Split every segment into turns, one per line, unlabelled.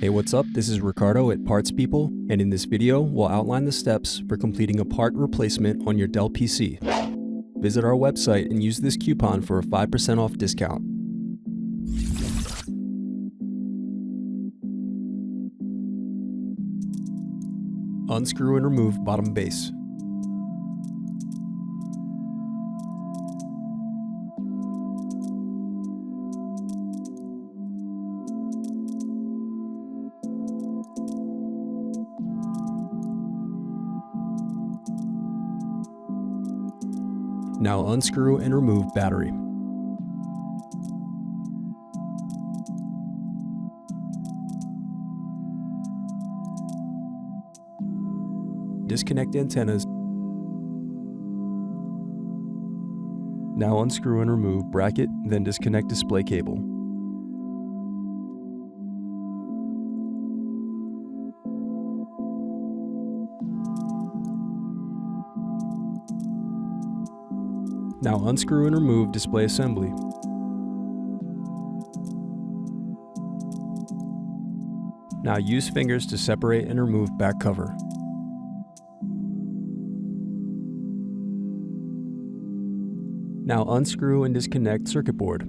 Hey, what's up? This is Ricardo at Parts People, and in this video, we'll outline the steps for completing a part replacement on your Dell PC. Visit our website and use this coupon for a 5% off discount. Unscrew and remove bottom base. Now unscrew and remove battery. Disconnect antennas. Now unscrew and remove bracket, then disconnect display cable. Now unscrew and remove display assembly. Now use fingers to separate and remove back cover. Now unscrew and disconnect circuit board.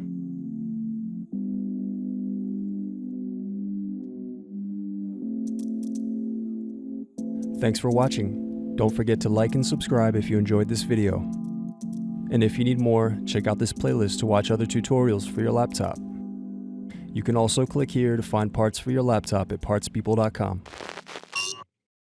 Thanks for watching. Don't forget to like and subscribe if you enjoyed this video. And if you need more, check out this playlist to watch other tutorials for your laptop. You can also click here to find parts for your laptop at partspeople.com.